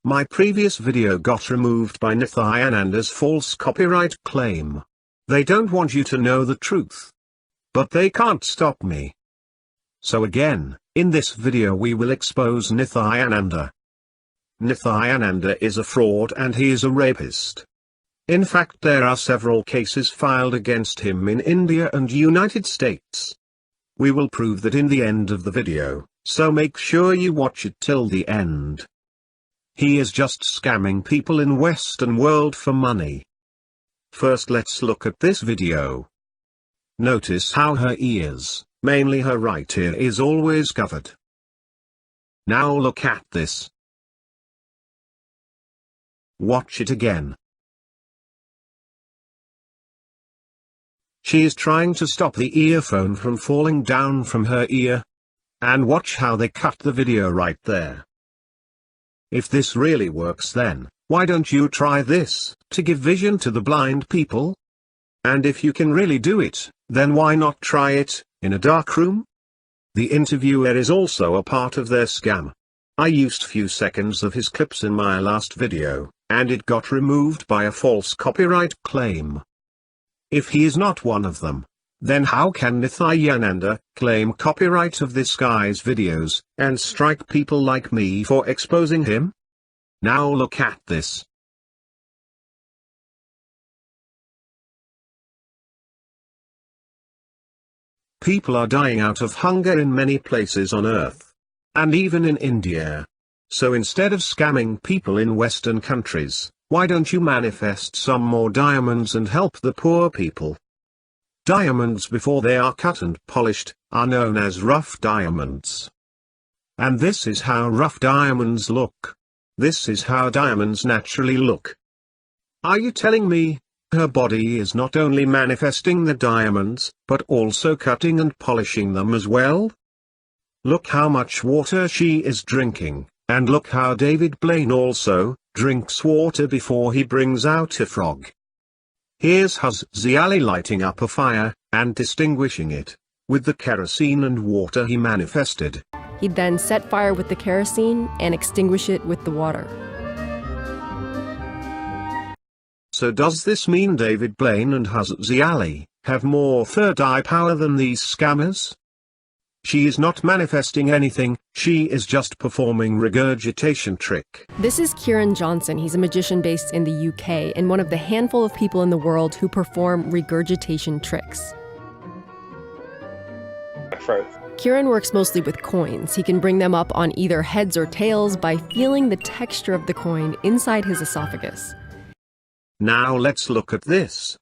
My previous video got removed by Nithyananda's false copyright claim. They don't want you to know the truth. But they can't stop me. So again, in this video we will expose Nithyananda. Nithyananda is a fraud and he is a rapist. In fact, there are several cases filed against him in India and United States. We will prove that in the end of the video, so make sure you watch it till the end. He is just scamming people in Western world for money. First let's look at this video. Notice how her ears, mainly her right ear, is always covered. Now look at this. Watch it again. She is trying to stop the earphone from falling down from her ear. And watch how they cut the video right there. If this really works, then why don't you try this, to give vision to the blind people? And if you can really do it, then why not try it, in a dark room? The interviewer is also a part of their scam. I used few seconds of his clips in my last video, and it got removed by a false copyright claim. If he is not one of them, then how can Nithyananda claim copyright of this guy's videos, and strike people like me for exposing him? Now look at this. People are dying out of hunger in many places on earth. And even in India. So instead of scamming people in Western countries, why don't you manifest some more diamonds and help the poor people? Diamonds, before they are cut and polished, are known as rough diamonds. And this is how rough diamonds look. This is how diamonds naturally look. Are you telling me, her body is not only manifesting the diamonds, but also cutting and polishing them as well? Look how much water she is drinking, and look how David Blaine also drinks water before he brings out a frog. Here's Huzzy Ali lighting up a fire, and distinguishing it, with the kerosene and water he manifested. He'd then set fire with the kerosene and extinguish it with the water. So does this mean David Blaine and Huzzy Ali have more third eye power than these scammers? She is not manifesting anything, she is just performing regurgitation trick. This is Kieran Johnson. He's a magician based in the UK and one of the handful of people in the world who perform regurgitation tricks. Kieran works mostly with coins. He can bring them up on either heads or tails by feeling the texture of the coin inside his esophagus. Now let's look at this.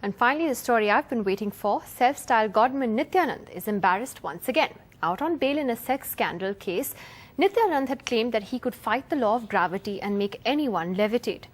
And finally, the story I've been waiting for. Self-styled godman Nithyananda is embarrassed once again. Out on bail in a sex scandal case, Nithyananda had claimed that he could fight the law of gravity and make anyone levitate.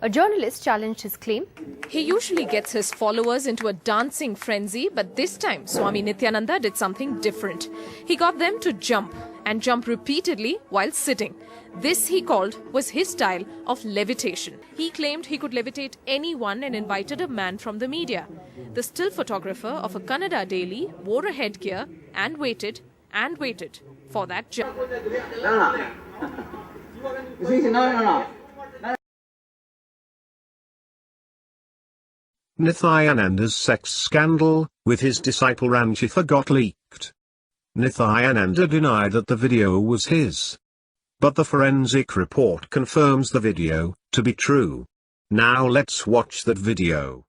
A journalist challenged his claim. He usually gets his followers into a dancing frenzy, but this time Swami Nithyananda did something different. He got them to jump, and jump repeatedly while sitting. This, he called, was his style of levitation. He claimed he could levitate anyone and invited a man from the media. The still photographer of a Kannada daily wore a headgear and waited for that jump. No. Nithyananda's sex scandal with his disciple Ranjitha got leaked. Nithyananda denied that the video was his. But the forensic report confirms the video to be true. Now let's watch that video.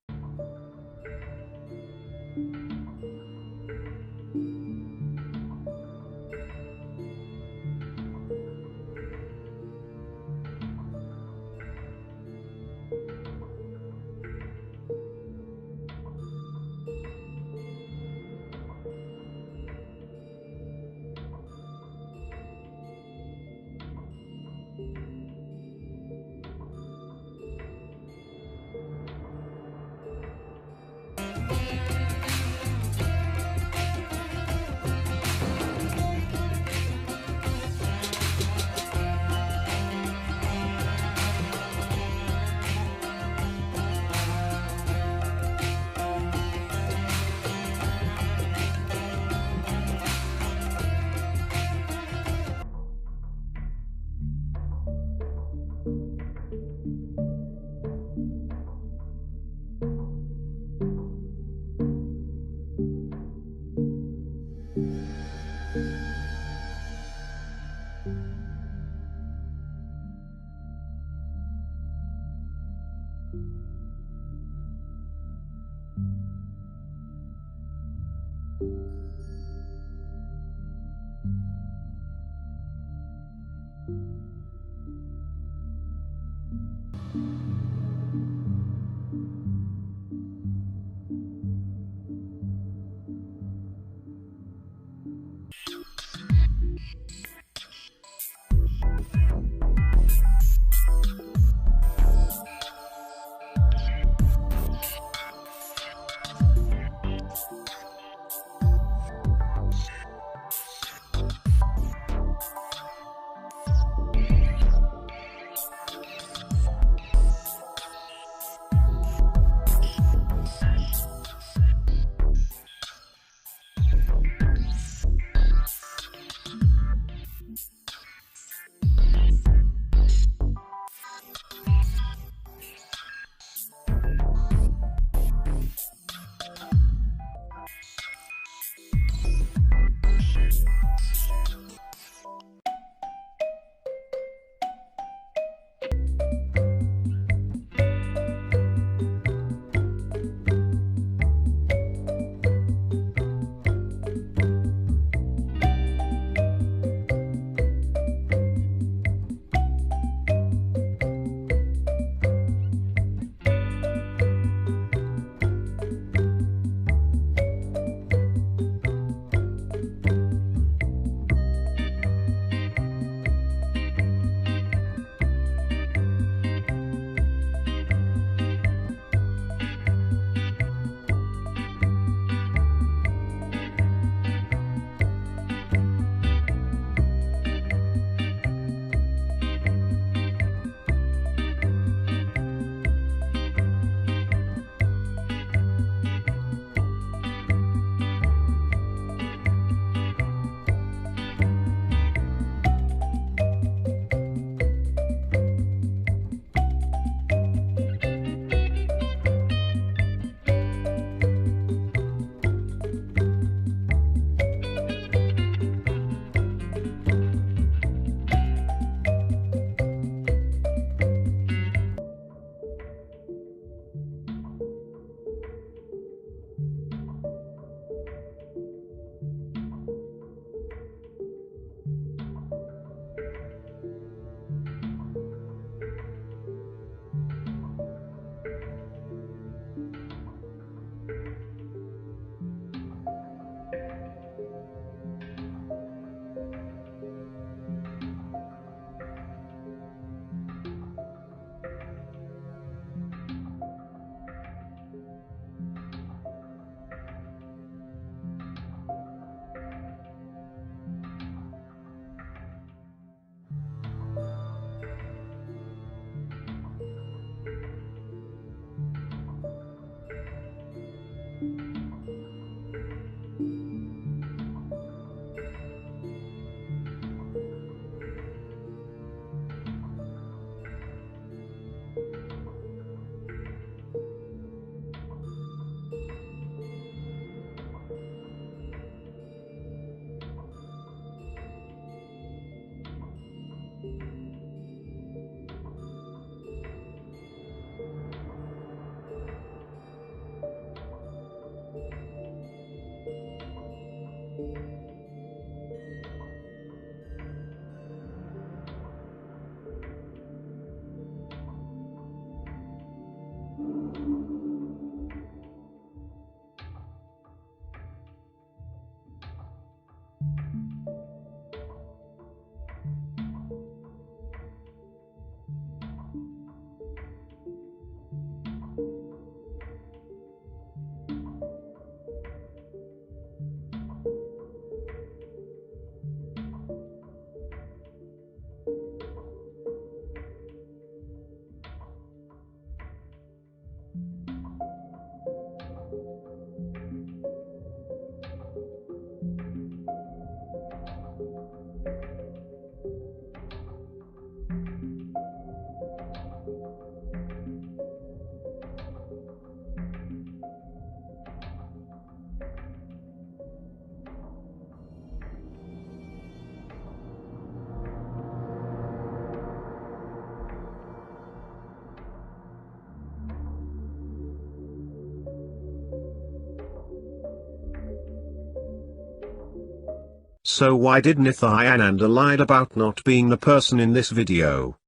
So why did Nithyananda lied about not being the person in this video?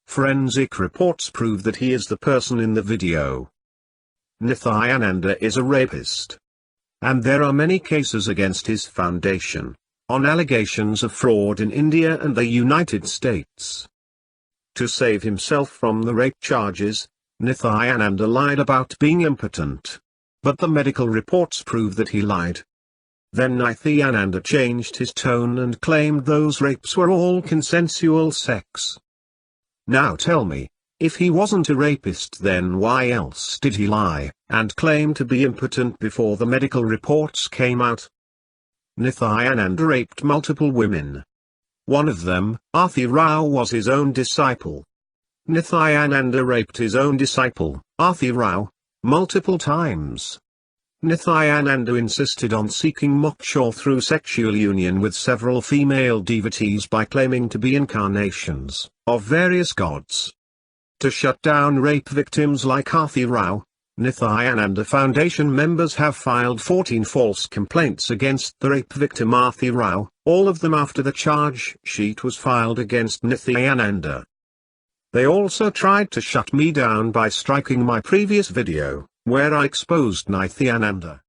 Forensic reports prove that he is the person in the video. Nithyananda is a rapist. And there are many cases against his foundation, on allegations of fraud in India and the United States. To save himself from the rape charges, Nithyananda lied about being impotent. But the medical reports prove that he lied. Then Nithyananda changed his tone and claimed those rapes were all consensual sex. Now tell me, if he wasn't a rapist, then why else did he lie, and claim to be impotent before the medical reports came out? Nithyananda raped multiple women. One of them, Huzzy Ali, was his own disciple. Nithyananda raped his own disciple, Huzzy Ali, multiple times. Nithyananda insisted on seeking moksha through sexual union with several female devotees by claiming to be incarnations of various gods. To shut down rape victims like Huzzy Ali, Nithyananda Foundation members have filed 14 false complaints against the rape victim Huzzy Ali, all of them after the charge sheet was filed against Nithyananda. They also tried to shut me down by striking my previous video, where I exposed Nithyananda.